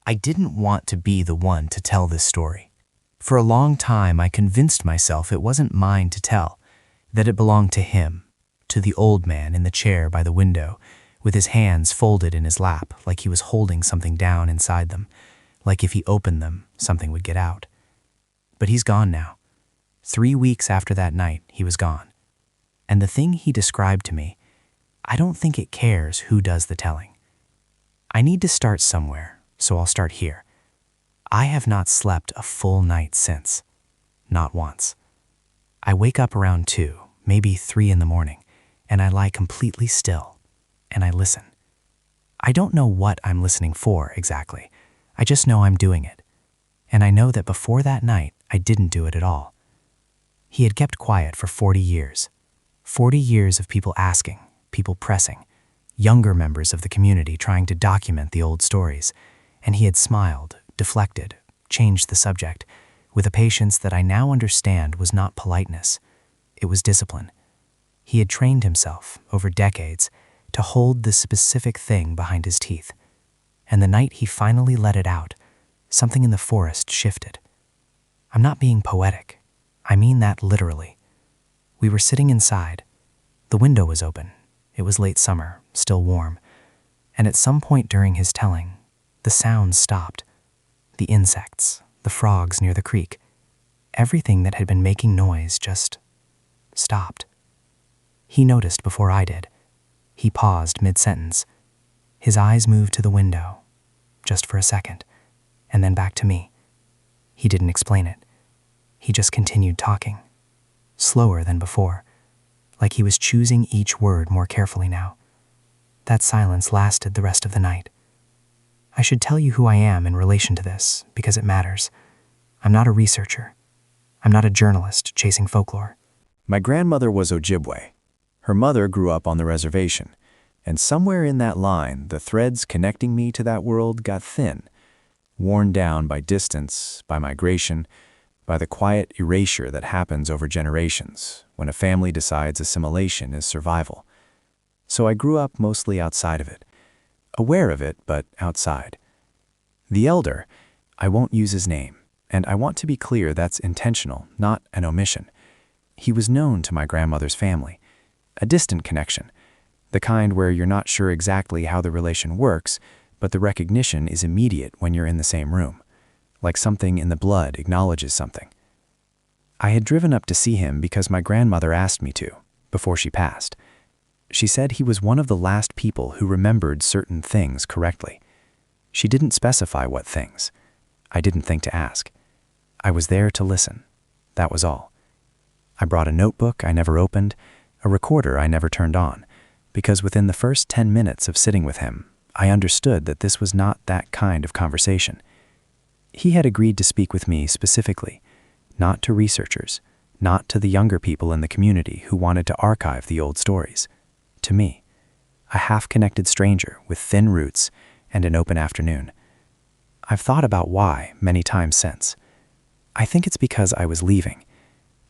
I didn't want to be the one to tell this story. For a long time, I convinced myself it wasn't mine to tell, that it belonged to him, to the old man in the chair by the window, with his hands folded in his lap like he was holding something down inside them, like if he opened them, something would get out. But he's gone now. 3 weeks after that night, he was gone. And the thing he described to me, I don't think it cares who does the telling. I need to start somewhere, so I'll start here. I have not slept a full night since. Not once. I wake up around 2, maybe 3 in the morning, and I lie completely still, and I listen. I don't know what I'm listening for exactly. I just know I'm doing it. And I know that before that night, I didn't do it at all. He had kept quiet for 40 years. 40 years of people asking, people pressing, younger members of the community trying to document the old stories, and he had smiled, deflected, changed the subject, with a patience that I now understand was not politeness. It was discipline. He had trained himself, over decades, to hold this specific thing behind his teeth. And the night he finally let it out, something in the forest shifted. I'm not being poetic. I mean that literally. We were sitting inside. The window was open. It was late summer, still warm. And at some point during his telling, the sounds stopped. The insects, the frogs near the creek, everything that had been making noise just stopped. He noticed before I did. He paused mid-sentence. His eyes moved to the window, just for a second, and then back to me. He didn't explain it. He just continued talking, slower than before, like he was choosing each word more carefully now. That silence lasted the rest of the night. I should tell you who I am in relation to this, because it matters. I'm not a researcher. I'm not a journalist chasing folklore. My grandmother was Ojibwe. Her mother grew up on the reservation, and somewhere in that line, the threads connecting me to that world got thin, worn down by distance, by migration, by the quiet erasure that happens over generations when a family decides assimilation is survival. So I grew up mostly outside of it, aware of it, but outside. The elder, I won't use his name, and I want to be clear that's intentional, not an omission. He was known to my grandmother's family, a distant connection, the kind where you're not sure exactly how the relation works, but the recognition is immediate when you're in the same room, like something in the blood acknowledges something. I had driven up to see him because my grandmother asked me to, before she passed. She said he was one of the last people who remembered certain things correctly. She didn't specify what things. I didn't think to ask. I was there to listen. That was all. I brought a notebook I never opened, a recorder I never turned on, because within the first 10 minutes of sitting with him, I understood that this was not that kind of conversation. He had agreed to speak with me specifically, not to researchers, not to the younger people in the community who wanted to archive the old stories. To me, a half-connected stranger with thin roots and an open afternoon. I've thought about why many times since. I think it's because I was leaving.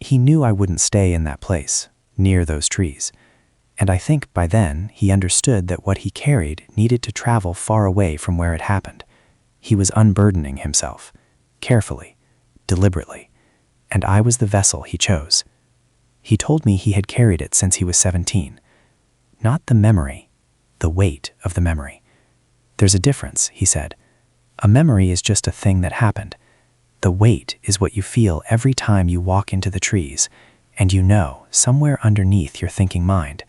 He knew I wouldn't stay in that place, near those trees. And I think by then he understood that what he carried needed to travel far away from where it happened. He was unburdening himself, carefully, deliberately, and I was the vessel he chose. He told me he had carried it since he was 17. Not the memory, the weight of the memory. There's a difference, he said. A memory is just a thing that happened. The weight is what you feel every time you walk into the trees, and you know, somewhere underneath your thinking mind,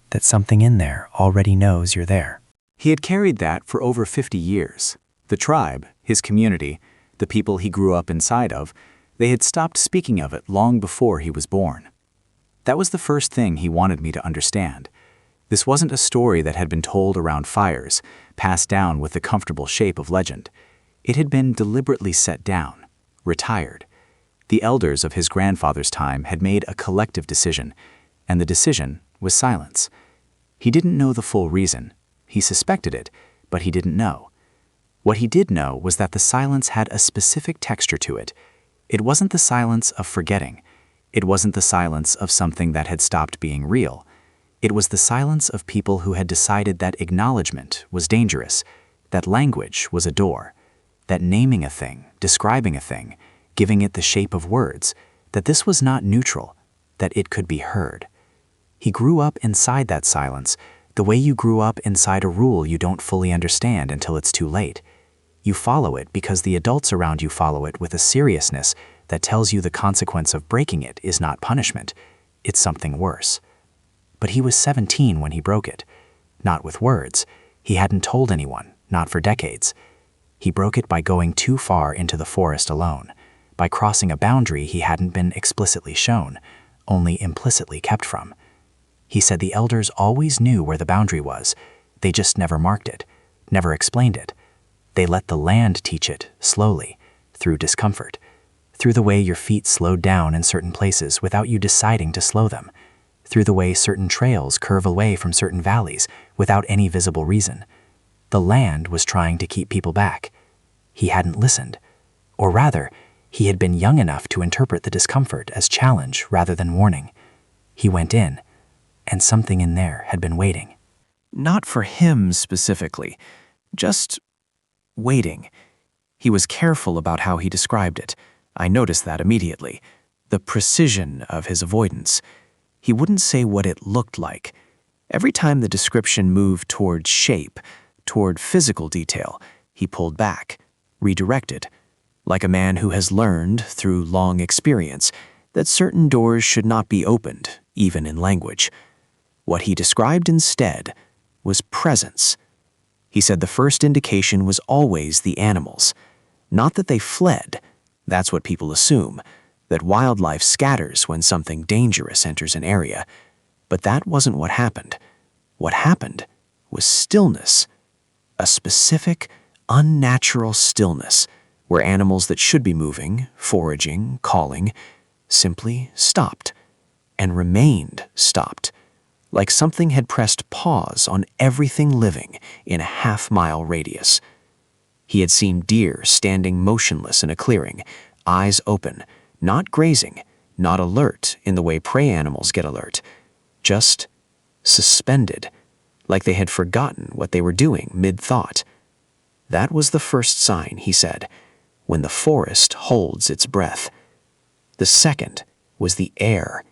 that something in there already knows you're there. He had carried that for over 50 years. The tribe, his community, the people he grew up inside of, they had stopped speaking of it long before he was born. That was the first thing he wanted me to understand. This wasn't a story that had been told around fires, passed down with the comfortable shape of legend. It had been deliberately set down, retired. The elders of his grandfather's time had made a collective decision, and the decision was silence. He didn't know the full reason. He suspected it, but he didn't know. What he did know was that the silence had a specific texture to it. It wasn't the silence of forgetting. It wasn't the silence of something that had stopped being real. It was the silence of people who had decided that acknowledgement was dangerous, that language was a door. that naming a thing, describing a thing, giving it the shape of words, that this was not neutral, that it could be heard. He grew up inside that silence, the way you grew up inside a rule you don't fully understand until it's too late. You follow it because the adults around you follow it with a seriousness that tells you the consequence of breaking it is not punishment, it's something worse. But he was 17 when he broke it. Not with words. He hadn't told anyone, not for decades. He broke it by going too far into the forest alone, by crossing a boundary he hadn't been explicitly shown, only implicitly kept from. He said the elders always knew where the boundary was, they just never marked it, never explained it. They let the land teach it, slowly, through discomfort, through the way your feet slowed down in certain places without you deciding to slow them, through the way certain trails curve away from certain valleys without any visible reason. The land was trying to keep people back. He hadn't listened. Or rather, he had been young enough to interpret the discomfort as challenge rather than warning. He went in, and something in there had been waiting. Not for him specifically, just waiting. He was careful about how he described it. I noticed that immediately. The precision of his avoidance. He wouldn't say what it looked like. Every time the description moved toward shape, toward physical detail, he pulled back, redirected, like a man who has learned, through long experience, that certain doors should not be opened, even in language. What he described instead was presence. He said the first indication was always the animals. Not that they fled, that's what people assume, that wildlife scatters when something dangerous enters an area. But that wasn't what happened. What happened was stillness. A specific, unnatural stillness, where animals that should be moving, foraging, calling, simply stopped, and remained stopped, like something had pressed pause on everything living in a half-mile radius. He had seen deer standing motionless in a clearing, eyes open, not grazing, not alert in the way prey animals get alert, just suspended, like they had forgotten what they were doing mid-thought. That was the first sign, he said, when the forest holds its breath. The second was the air.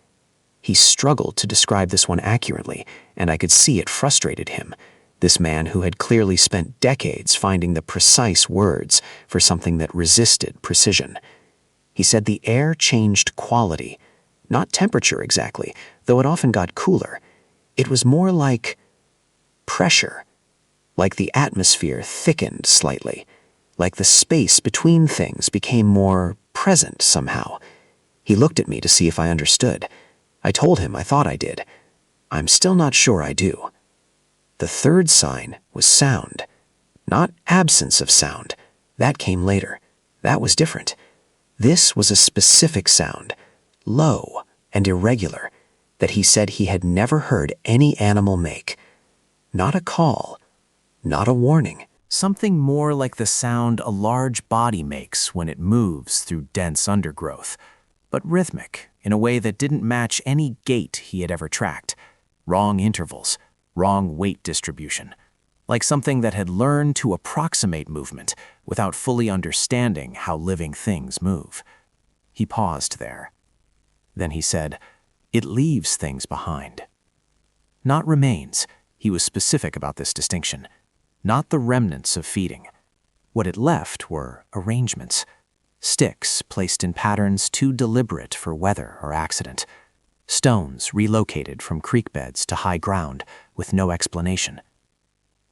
He struggled to describe this one accurately, and I could see it frustrated him, this man who had clearly spent decades finding the precise words for something that resisted precision. He said the air changed quality, not temperature exactly, though it often got cooler. It was more like pressure, like the atmosphere thickened slightly, like the space between things became more present somehow. He looked at me to see if I understood. I told him I thought I did. I'm still not sure I do. The third sign was sound. Not absence of sound. That came later. That was different. This was a specific sound, low and irregular, that he said he had never heard any animal make. Not a call, not a warning. Something more like the sound a large body makes when it moves through dense undergrowth, but rhythmic in a way that didn't match any gait he had ever tracked. Wrong intervals, wrong weight distribution. Like something that had learned to approximate movement without fully understanding how living things move. He paused there. Then he said, "It leaves things behind." Not remains. He was specific about this distinction. Not the remnants of feeding. What it left were arrangements. Sticks placed in patterns too deliberate for weather or accident. Stones relocated from creek beds to high ground with no explanation.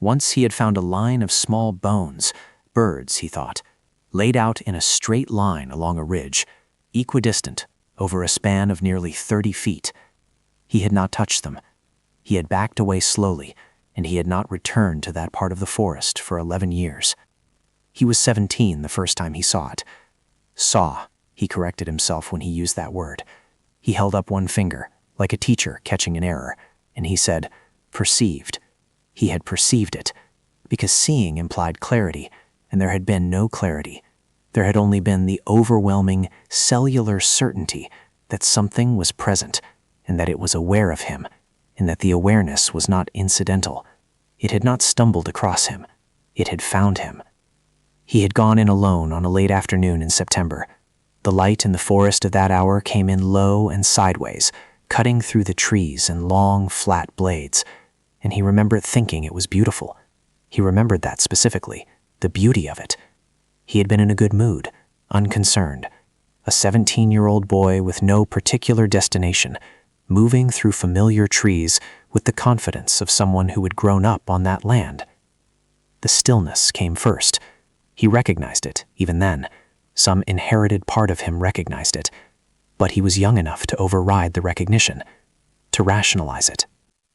Once he had found a line of small bones, birds, he thought, laid out in a straight line along a ridge, equidistant, over a span of nearly 30 feet. He had not touched them. He had backed away slowly, and he had not returned to that part of the forest for 11 years. He was 17 the first time he saw it. Saw, he corrected himself when he used that word. He held up one finger, like a teacher catching an error, and he said, perceived. He had perceived it, because seeing implied clarity, and there had been no clarity. There had only been the overwhelming, cellular certainty that something was present, and that it was aware of him, and that the awareness was not incidental. It had not stumbled across him. It had found him. He had gone in alone on a late afternoon in September. The light in the forest of that hour came in low and sideways, cutting through the trees in long, flat blades, and he remembered thinking it was beautiful. He remembered that specifically, the beauty of it. He had been in a good mood, unconcerned, a 17-year-old boy with no particular destination, moving through familiar trees with the confidence of someone who had grown up on that land. The stillness came first. He recognized it, even then. Some inherited part of him recognized it, but he was young enough to override the recognition, to rationalize it.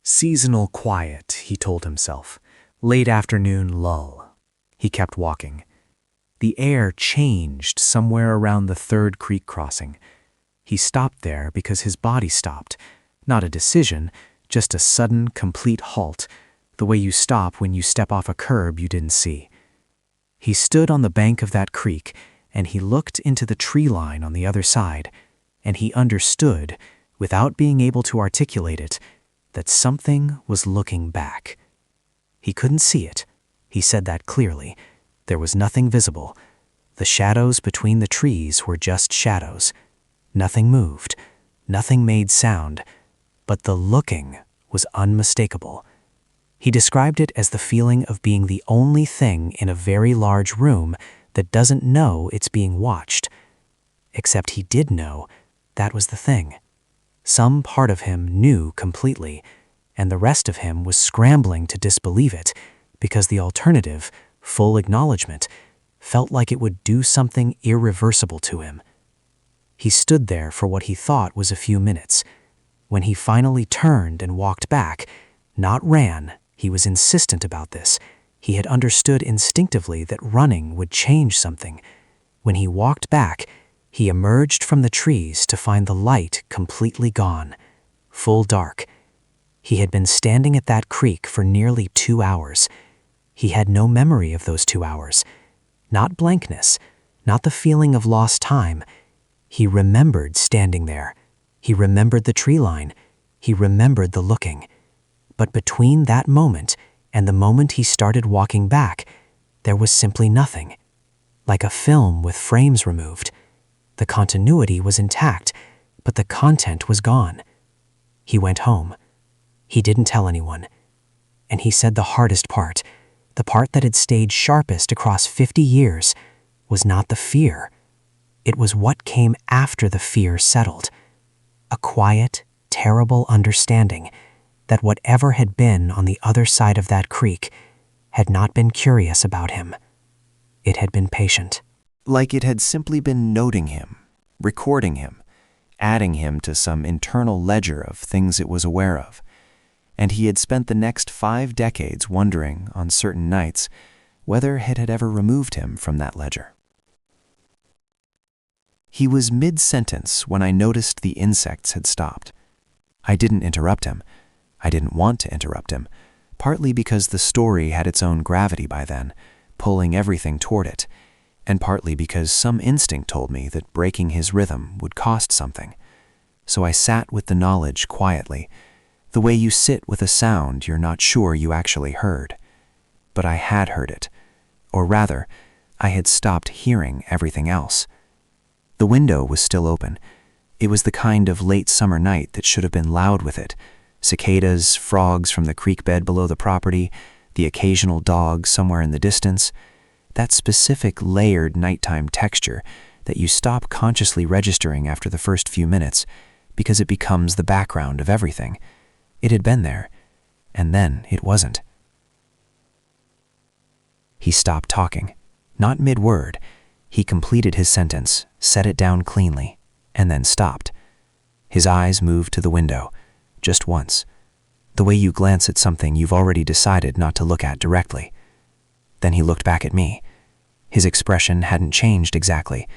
Seasonal quiet, he told himself. Late afternoon lull. He kept walking. The air changed somewhere around the third creek crossing. He stopped there because his body stopped. Not a decision, just a sudden, complete halt, the way you stop when you step off a curb you didn't see. He stood on the bank of that creek, and he looked into the tree line on the other side, and he understood, without being able to articulate it, that something was looking back. He couldn't see it. He said that clearly. There was nothing visible. The shadows between the trees were just shadows. Nothing moved. Nothing made sound. But the looking was unmistakable. He described it as the feeling of being the only thing in a very large room that doesn't know it's being watched. Except he did know that was the thing. Some part of him knew completely, and the rest of him was scrambling to disbelieve it, because the alternative, full acknowledgement, felt like it would do something irreversible to him. He stood there for what he thought was a few minutes. When he finally turned and walked back, not ran, he was insistent about this. He had understood instinctively that running would change something. When he walked back, he emerged from the trees to find the light completely gone, full dark. He had been standing at that creek for nearly 2 hours. He had no memory of those 2 hours. Not blankness, not the feeling of lost time. He remembered standing there. He remembered the tree line. He remembered the looking. But between that moment and the moment he started walking back, there was simply nothing. Like a film with frames removed. The continuity was intact, but the content was gone. He went home. He didn't tell anyone. And he said the hardest part, the part that had stayed sharpest across 50 years, was not the fear. It was what came after the fear settled. A quiet, terrible understanding that whatever had been on the other side of that creek had not been curious about him. It had been patient. Like it had simply been noting him, recording him, adding him to some internal ledger of things it was aware of. And he had spent the next 5 decades wondering, on certain nights, whether it had ever removed him from that ledger. He was mid-sentence when I noticed the insects had stopped. I didn't interrupt him. I didn't want to interrupt him, partly because the story had its own gravity by then, pulling everything toward it, and partly because some instinct told me that breaking his rhythm would cost something. So I sat with the knowledge quietly, the way you sit with a sound you're not sure you actually heard. But I had heard it, or rather, I had stopped hearing everything else. The window was still open. It was the kind of late summer night that should have been loud with it. Cicadas, frogs from the creek bed below the property, the occasional dog somewhere in the distance. That specific layered nighttime texture that you stop consciously registering after the first few minutes because it becomes the background of everything. It had been there, and then it wasn't. He stopped talking, not mid-word. He completed his sentence, set it down cleanly, and then stopped. His eyes moved to the window, just once, the way you glance at something you've already decided not to look at directly. Then he looked back at me. His expression hadn't changed exactly,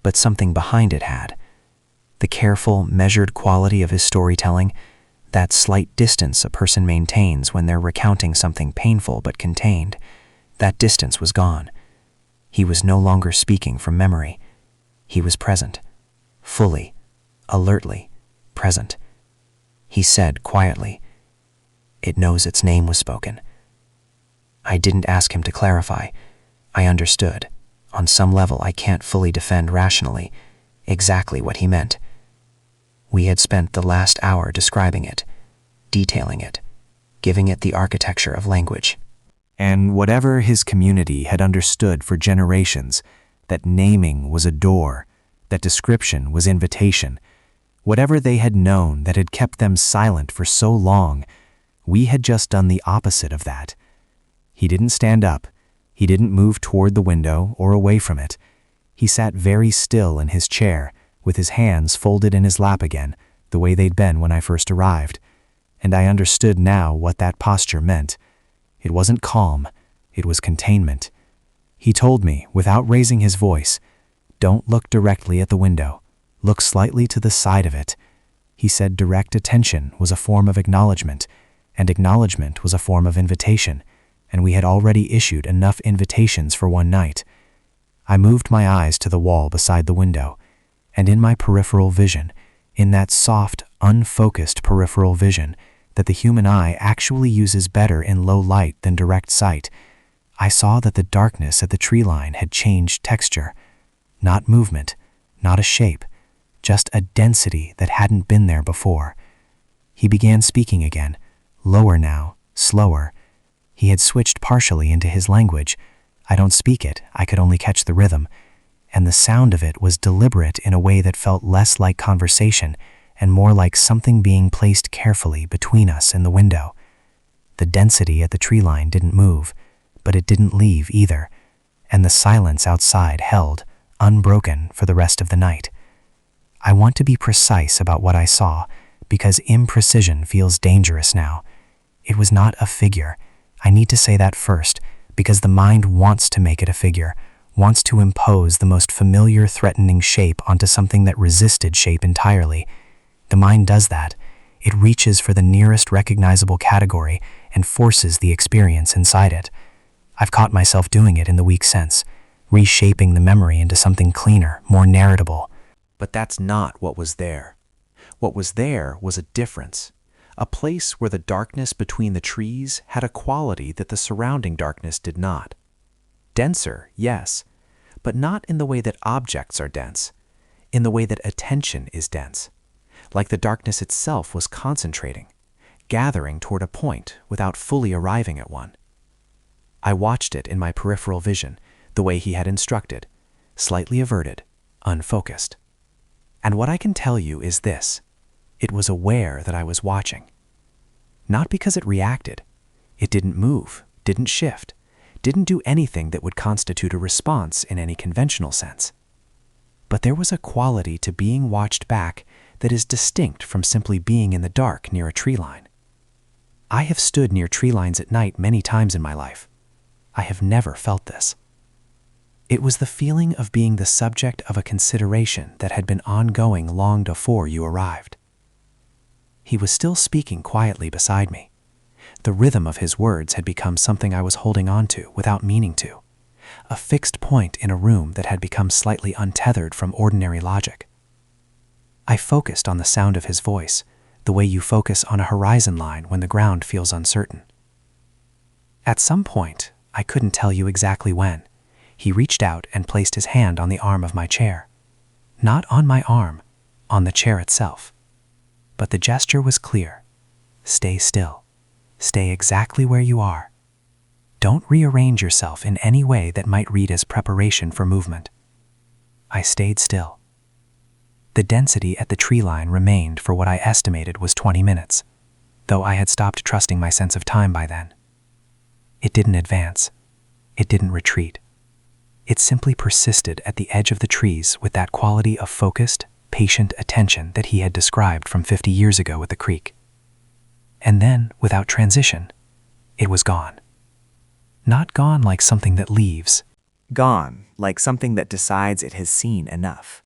but something behind it had. The careful, measured quality of his storytelling, that slight distance a person maintains when they're recounting something painful but contained, that distance was gone. He was no longer speaking from memory. He was present, fully, alertly present. He said quietly, "It knows its name was spoken." I didn't ask him to clarify. I understood, On some level, I can't fully defend rationally exactly what he meant. We had spent the last hour describing it, detailing it, giving it the architecture of language. And whatever his community had understood for generations, that naming was a door, that description was invitation, whatever they had known that had kept them silent for so long, we had just done the opposite of that. He didn't stand up. He didn't move toward the window or away from it. He sat very still in his chair, with his hands folded in his lap again, the way they'd been when I first arrived. And I understood now what that posture meant. It wasn't calm. It was containment. He told me, without raising his voice, "Don't look directly at the window. Look slightly to the side of it." He said direct attention was a form of acknowledgement, and acknowledgement was a form of invitation, and we had already issued enough invitations for one night. I moved my eyes to the wall beside the window, and in my peripheral vision, in that soft, unfocused peripheral vision that the human eye actually uses better in low light than direct sight, I saw that the darkness at the tree line had changed texture. Not movement, not a shape, just a density that hadn't been there before. He began speaking again, lower now, slower. He had switched partially into his language. I don't speak it, I could only catch the rhythm. And the sound of it was deliberate in a way that felt less like conversation and more like something being placed carefully between us and the window. The density at the tree line didn't move, but it didn't leave either, and the silence outside held, unbroken, for the rest of the night. I want to be precise about what I saw, because imprecision feels dangerous now. It was not a figure. I need to say that first, because the mind wants to make it a figure, wants to impose the most familiar, threatening shape onto something that resisted shape entirely. The mind does that. It reaches for the nearest recognizable category and forces the experience inside it. I've caught myself doing it in the week since, reshaping the memory into something cleaner, more narratable. But that's not what was there. What was there was a difference, a place where the darkness between the trees had a quality that the surrounding darkness did not. Denser, yes, but not in the way that objects are dense, in the way that attention is dense, like the darkness itself was concentrating, gathering toward a point without fully arriving at one. I watched it in my peripheral vision, the way he had instructed, slightly averted, unfocused. And what I can tell you is this: it was aware that I was watching. Not because it reacted. It didn't move, didn't shift, didn't do anything that would constitute a response in any conventional sense. But there was a quality to being watched back that is distinct from simply being in the dark near a tree line. I have stood near tree lines at night many times in my life. I have never felt this. It was the feeling of being the subject of a consideration that had been ongoing long before you arrived. He was still speaking quietly beside me. The rhythm of his words had become something I was holding on to without meaning to, a fixed point in a room that had become slightly untethered from ordinary logic. I focused on the sound of his voice, the way you focus on a horizon line when the ground feels uncertain. At some point, I couldn't tell you exactly when, he reached out and placed his hand on the arm of my chair. Not on my arm, on the chair itself. But the gesture was clear. Stay still. Stay exactly where you are. Don't rearrange yourself in any way that might read as preparation for movement. I stayed still. The density at the tree line remained for what I estimated was 20 minutes, though I had stopped trusting my sense of time by then. It didn't advance. It didn't retreat. It simply persisted at the edge of the trees with that quality of focused, patient attention that he had described from 50 years ago at the creek. And then, without transition, it was gone. Not gone like something that leaves. Gone like something that decides it has seen enough.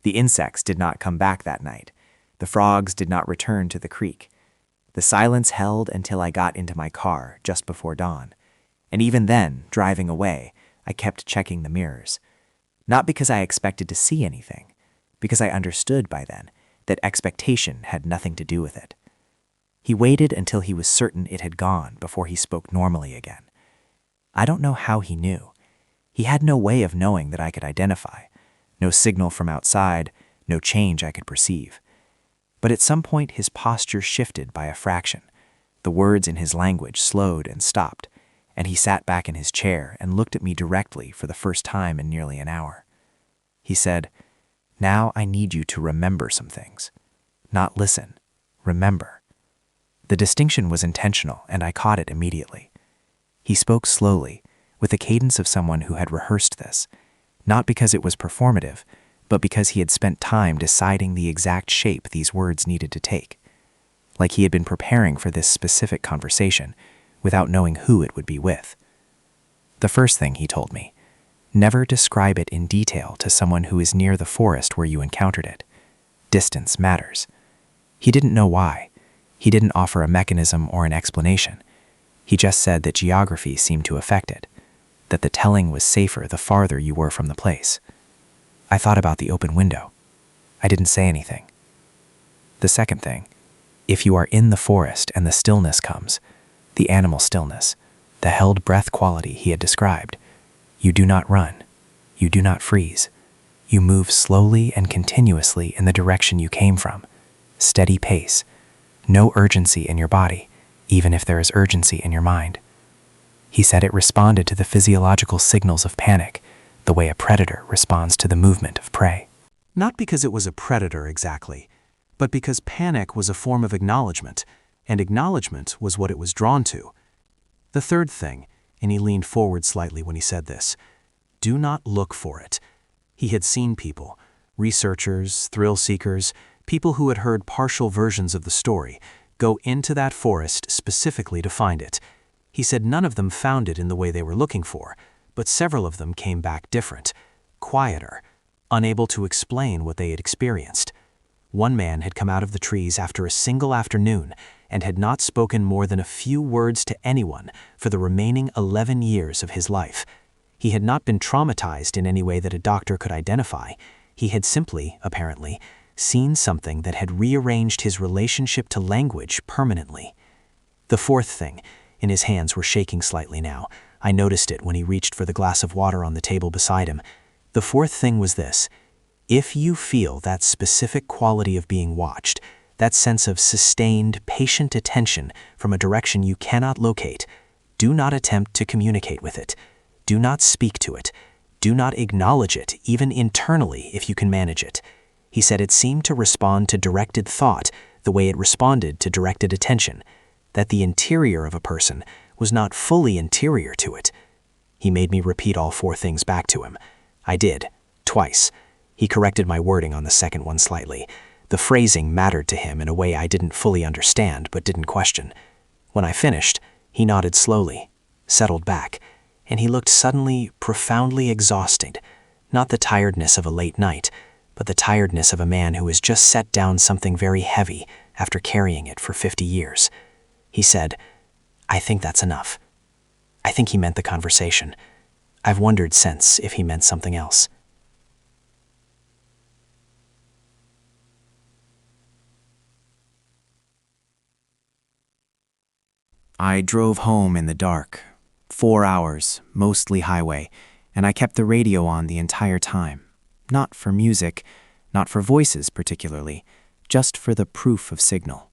The insects did not come back that night. The frogs did not return to the creek. The silence held until I got into my car just before dawn. And even then, driving away, I kept checking the mirrors. Not because I expected to see anything, because I understood by then that expectation had nothing to do with it. He waited until he was certain it had gone before he spoke normally again. I don't know how he knew. He had no way of knowing that I could identify, no signal from outside, no change I could perceive. But at some point his posture shifted by a fraction. The words in his language slowed and stopped, and he sat back in his chair and looked at me directly for the first time in nearly an hour. He said, "Now I need you to remember some things. Not listen, remember." The distinction was intentional, and I caught it immediately. He spoke slowly, with the cadence of someone who had rehearsed this, not because it was performative, but because he had spent time deciding the exact shape these words needed to take. Like he had been preparing for this specific conversation, without knowing who it would be with. The first thing he told me, never describe it in detail to someone who is near the forest where you encountered it. Distance matters. He didn't know why. He didn't offer a mechanism or an explanation. He just said that geography seemed to affect it, that the telling was safer the farther you were from the place. I thought about the open window. I didn't say anything. The second thing, if you are in the forest and the stillness comes, the animal stillness, the held breath quality he had described, you do not run, you do not freeze. You move slowly and continuously in the direction you came from. Steady pace. No urgency in your body, even if there is urgency in your mind. He said it responded to the physiological signals of panic, the way a predator responds to the movement of prey. Not because it was a predator exactly, but because panic was a form of acknowledgement, and acknowledgement was what it was drawn to. The third thing, and he leaned forward slightly when he said this, do not look for it. He had seen people, researchers, thrill seekers, people who had heard partial versions of the story, go into that forest specifically to find it. He said none of them found it in the way they were looking for, but several of them came back different, quieter, unable to explain what they had experienced. One man had come out of the trees after a single afternoon and had not spoken more than a few words to anyone for the remaining 11 years of his life. He had not been traumatized in any way that a doctor could identify. He had simply, apparently, seen something that had rearranged his relationship to language permanently. The fourth thing, and his hands were shaking slightly now. I noticed it when he reached for the glass of water on the table beside him. The fourth thing was this. If you feel that specific quality of being watched, that sense of sustained, patient attention from a direction you cannot locate, do not attempt to communicate with it. Do not speak to it. Do not acknowledge it, even internally if you can manage it. He said it seemed to respond to directed thought the way it responded to directed attention, that the interior of a person was not fully interior to it. He made me repeat all four things back to him. I did, twice. He corrected my wording on the second one slightly. The phrasing mattered to him in a way I didn't fully understand but didn't question. When I finished, he nodded slowly, settled back, and he looked suddenly profoundly exhausted, not the tiredness of a late night, but the tiredness of a man who has just set down something very heavy after carrying it for 50 years. He said, "I think that's enough." I think he meant the conversation. I've wondered since if he meant something else. I drove home in the dark, 4 hours, mostly highway, and I kept the radio on the entire time. Not for music, not for voices particularly, just for the proof of signal.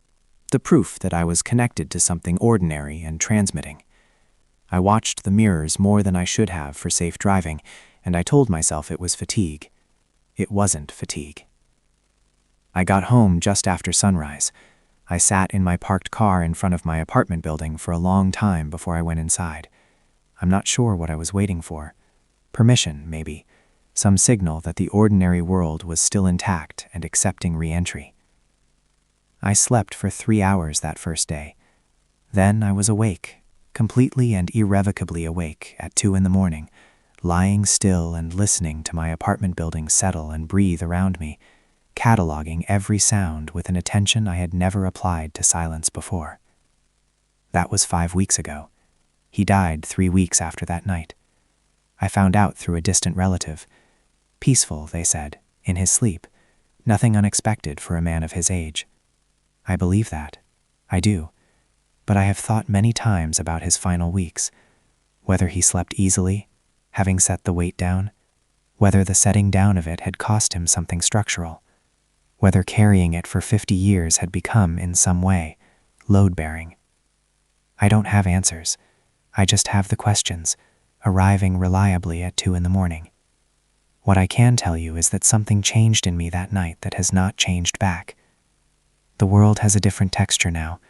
The proof that I was connected to something ordinary and transmitting. I watched the mirrors more than I should have for safe driving, and I told myself it was fatigue. It wasn't fatigue. I got home just after sunrise. I sat in my parked car in front of my apartment building for a long time before I went inside. I'm not sure what I was waiting for. Permission, maybe. Some signal that the ordinary world was still intact and accepting re-entry. I slept for 3 hours that first day. Then I was awake, completely and irrevocably awake at 2 in the morning, lying still and listening to my apartment building settle and breathe around me, cataloging every sound with an attention I had never applied to silence before. That was 5 weeks ago. He died 3 weeks after that night. I found out through a distant relative. Peaceful, they said, in his sleep. Nothing unexpected for a man of his age. I believe that. I do. But I have thought many times about his final weeks. Whether he slept easily, having set the weight down, whether the setting down of it had cost him something structural, whether carrying it for 50 years had become, in some way, load-bearing. I don't have answers. I just have the questions, arriving reliably at 2 in the morning. What I can tell you is that something changed in me that night that has not changed back. The world has a different texture now,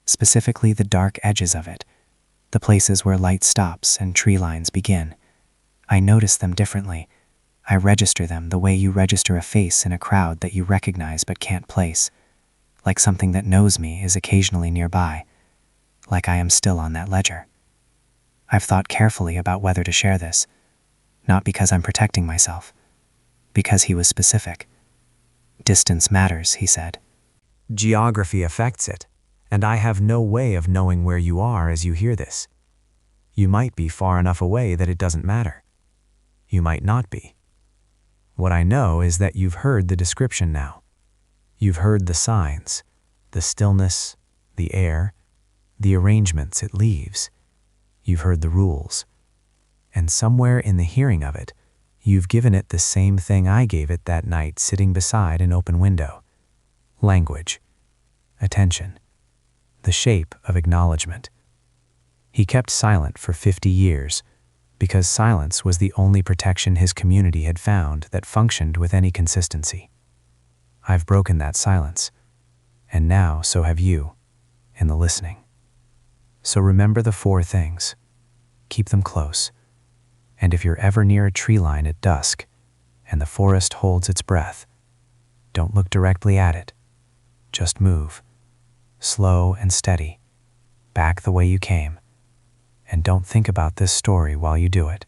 specifically the dark edges of it, the places where light stops and tree lines begin. I notice them differently. I register them the way you register a face in a crowd that you recognize but can't place, like something that knows me is occasionally nearby, like I am still on that ledger. I've thought carefully about whether to share this, not because I'm protecting myself, because he was specific. Distance matters, he said. Geography affects it, and I have no way of knowing where you are as you hear this. You might be far enough away that it doesn't matter. You might not be. What I know is that you've heard the description now. You've heard the signs, the stillness, the air, the arrangements it leaves. You've heard the rules. And somewhere in the hearing of it, you've given it the same thing I gave it that night sitting beside an open window. Language, attention, the shape of acknowledgement. He kept silent for 50 years because silence was the only protection his community had found that functioned with any consistency. I've broken that silence, and now so have you in the listening. So remember the 4 things. Keep them close. And if you're ever near a tree line at dusk and the forest holds its breath, don't look directly at it. Just move, slow and steady, back the way you came, and don't think about this story while you do it.